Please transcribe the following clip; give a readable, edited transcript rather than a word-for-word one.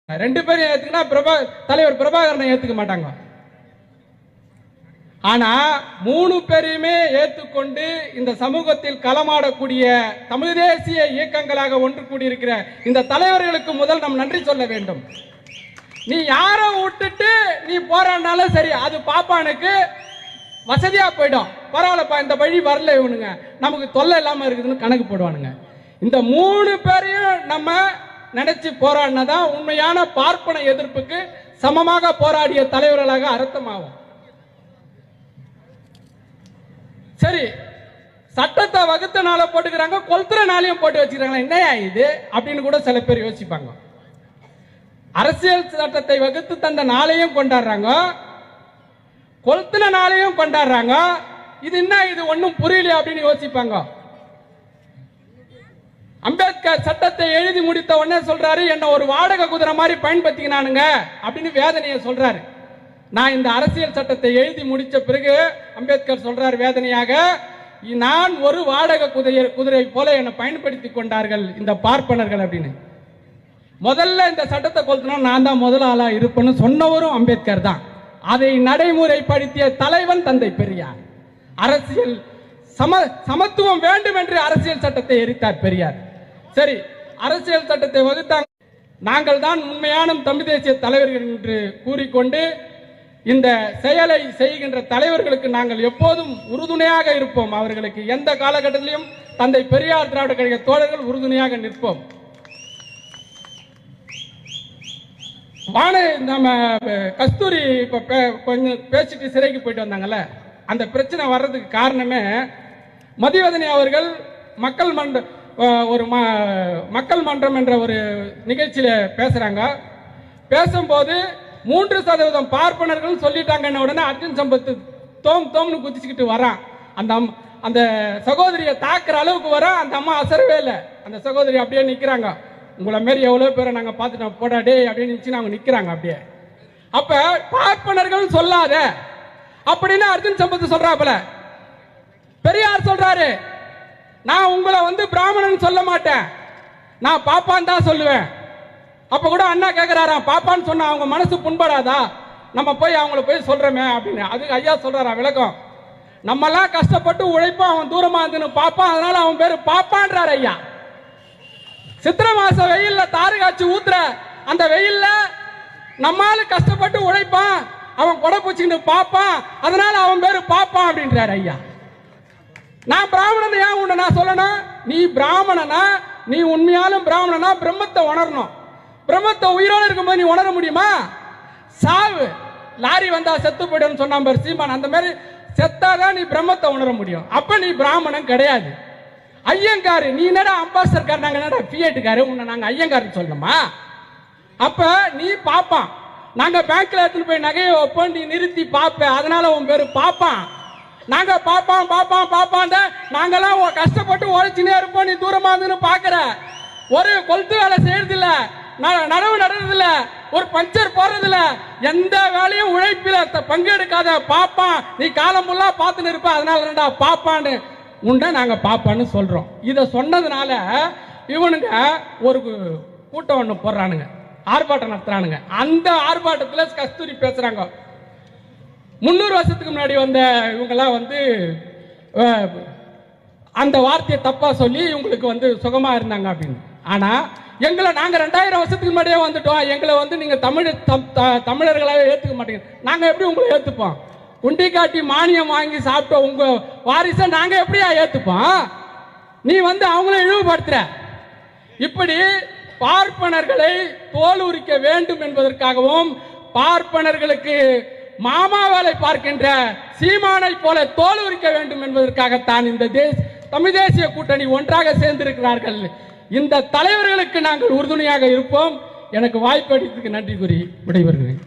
ரெண்டு பேரும் ஏத்துக்கினா தலைவர் பிரபாகரனை ஏத்துக்க மாட்டாங்க. ஆனா மூணு பேரையுமே ஏற்றுக்கொண்டு இந்த சமூகத்தில் களமாடக்கூடிய தமிழ் தேசிய இயக்கங்களாக ஒன்று கூடியிருக்கிற இந்த தலைவர்களுக்கு முதல் நாம் நன்றி சொல்ல வேண்டும். நீ யாரை விட்டுட்டு நீ போறானாலும் சரி, அது பாப்பானுக்கு வசதியா போயிடும். பரவாயில்லப்பா, இந்த வழி வரல, இவனுங்க நமக்கு தொல்லை இல்லாம இருக்குதுன்னு கணக்கு போடுவானுங்க. இந்த மூணு பேரையும் நம்ம நினைச்சு போராடினதான் உண்மையான பார்ப்பன எதிர்ப்புக்கு சமமாக போராடிய தலைவர்களாக அர்த்தமாகும். சரி, சட்டத்தை வகுத்த நாள போட்டுக்கிறாங்க, கொளுத்துற நாளையும் போட்டு வச்சுக்கிறாங்க, என்னையா இது அப்படின்னு கூட சில பேர் யோசிப்பாங்க. அரசியல் சட்டத்தை வகுத்து தந்த நாளையும் கொண்டாடுறாங்க, கொளுத்துன நாளையும் கொண்டாடுறாங்க. இது என்ன, இது ஒன்னும் புரியல அப்படின்னு யோசிப்பாங்க. அம்பேத்கர் சட்டத்தை எழுதி முடித்த உடனே சொல்றாரு, என்ன ஒரு வாடகை குதிரை மாதிரி பயன்படுத்தினானுங்க அப்படின்னு வேதனையை சொல்றாரு. நான் இந்த அரசியல் சட்டத்தை எழுதி முடிச்ச பிறகு அம்பேத்கர் சொல்றார் வேதனையாக, நான் ஒரு வாடகை குதிரை போல என்னை பயன்படுத்தி கொண்டார்கள் இந்த பார்ப்பனர்கள் அப்படின்னு. முதல்ல இந்த சட்டத்தை கொளுத்தினா நான் தான் முதல் ஆளா இருப்பேன்னு சொன்னவரும் அம்பேத்கர் தான். அதை நடைமுறைப்படுத்திய தலைவன் தந்தை பெரியார். அரசியல் சமத்துவம் வேண்டும் என்று அரசியல் சட்டத்தை எரித்தார் பெரியார். சரி, அரசியல் சட்டத்தை வகுத்தாங்க. நாங்கள் தான் உண்மையான தமிழ் தேசிய தலைவர்கள் என்று கூறிக்கொண்டு இந்த செயலை செய்கின்ற தலைவர்களுக்கு நாங்கள் எப்போதும் உறுதுணையாக இருப்போம். அவர்களுக்கு எந்த காலகட்டத்திலும் தந்தை பெரியார் திராவிட கழக தோழர்கள் உறுதுணையாக நிற்போம். நம்ம கஸ்தூரி இப்ப கொஞ்சம் பேசிட்டு சிறைக்கு போயிட்டு வந்தாங்கல்ல, அந்த பிரச்சனை வர்றதுக்கு காரணமே மதிவதனி அவர்கள் மக்கள் மன்றம் என்ற ஒரு நிகழ்ச்சியில பேசுறாங்க. பேசும்போது 3% பார்ப்பனர்கள் சொல்லிட்டாங்க உடனே அர்ஜுன் சம்பத் தோம்னு குதிச்சுக்கிட்டு வரான். அந்த சகோதரியை தாக்குற அளவுக்கு வர அந்த அம்மா அசரவே இல்லை. அந்த சகோதரி அப்படியே நிக்கிறாங்க. உங்களை மாரி எவ்வளவு பேரை நாங்க பார்த்துட்டோம் போடாடே அப்படின்னு அவங்க நிக்கிறாங்க அப்படியே. அப்ப பார்ப்பனர்கள் சொல்லாத அப்படின்னு அர்ஜுன் சம்பத் சொல்றாப்புல. பெரியார் சொல்றாரு, நான் உங்களை பிராமணன் சொல்ல மாட்டேன், நான் பாப்பான் தான் சொல்லுவேன். அப்ப கூட அண்ணா கேட்கிறாராம், பாப்பான்னு சொன்னா அவங்க மனசு புண்படாதா, நம்ம போய் அவங்கள போய் சொல்றோமே அப்படின்னு. அதுக்கு ஐயா சொல்றாரா விளக்கம், நம்ம எல்லாம் கஷ்டப்பட்டு உழைப்போம், அவன் தூரமா இருந்து பாப்பான், அதனால அவன் பேரு பாப்பான்றார் ஐயா. சித்திரை மாசம் வெயில்ல தாறு காய்ச்சி ஊத்துற அந்த வெயில்ல நம்மால கஷ்டப்பட்டு உழைப்பான், அவன் கொடை பூச்சிக்கிட்டு பாப்பான், அதனால அவன் பேரு பாப்பான் அப்படின்றார் ஐயா. நான் பிராமணன் ஏன் உன்னை நான் சொல்லணும், நீ பிராமணனா, நீ உண்மையாலும் பிராமணனா பிரம்மத்தை உணரணும். பிரம்மத்தை உயிரோடு இருக்கும்போது நீ உணர முடியுமா? சாவு, லாரி வந்தா செத்து போயிடும் சொன்னான் பாரு சீமான், அந்த மாதிரி செத்தாதான் நீ பிரம்மத்தை உணர முடியும். அப்ப நீ பிராமணன் கிடையாது. ஐயங்காரு, நீ என்னடா அம்பாசடர் கார், நாங்க என்னடா பிஎட்டுக்காரு, உன்னை நாங்க ஐயங்காரு சொல்லணுமா? அப்ப நீ பாப்பான், நாங்க பேங்க்ல எடுத்துட்டு போய் நகையை வைப்போம், நீ நிறுத்தி பாப்ப, அதனால உன் பேரு பாப்பான். நாங்க பாப்பான் பாப்பான் பாப்பான், நாங்கெல்லாம் கஷ்டப்பட்டு உழைச்சுனே இருப்போம், நீ தூரமா இருந்து பாக்குற. ஒரு கொளுத்து வேலை செய்யறது இல்ல, நடவு நடுறது இல்ல, ஒரு பஞ்சர் போறது இல்ல, எந்த வேலையும் உழைப்பில பங்கெடுக்காத பாப்பான், நீ காலம் ஃபுல்லா பார்த்துன்னு இருப்ப, அதனால பாப்பான்னு உண்ட நாங்க பாப்பான்னு சொல்றோம். இத சொன்னதுனால இவனுங்க ஒரு கூட்டம் ஒண்ணு போடுறானுங்க, ஆர்ப்பாட்டம் நடத்துறானுங்க. அந்த ஆர்ப்பாட்டத்துல கஸ்தூரி பேசுறாங்க, 300 வருஷத்துக்கு முன்னாடி வந்த இவங்கெல்லாம் அந்த வார்த்தையை தப்பா சொல்லி இவங்களுக்கு சுகமா இருந்தாங்க அப்படின்னு. ஆனா எங்களை நாங்க 2000 வருஷத்துக்கு முன்னாடியே வந்துட்டோம், எங்களை நீங்க தமிழர்களாவே ஏத்துக்க மாட்டீங்க, நாங்க எப்படி உங்களை ஏத்துப்போம்? குண்டி காட்டி மானியம் வாங்கி சாப்பிட்டோம் உங்க வாரிசை நாங்க எப்படியா ஏத்துப்போம்? நீ அவங்கள இழிவுபடுத்துற. இப்படி பார்ப்பனர்களை தோல் உரிக்க வேண்டும் என்பதற்காகவும், பார்ப்பனர்களுக்கு மாமா வேலை பார்க்கின்ற சீமானை போல தோல் உரிக்க வேண்டும் என்பதற்காகத்தான் இந்த தமிழ் தேசிய கூட்டணி ஒன்றாக சேர்ந்திருக்கிறார்கள். இந்த தலைவர்களுக்கு நாங்கள் உறுதுணையாக இருப்போம். எனக்கு வாய்ப்பு அளித்ததுக்கு நன்றி கூறி விடைபெறுகிறேன்.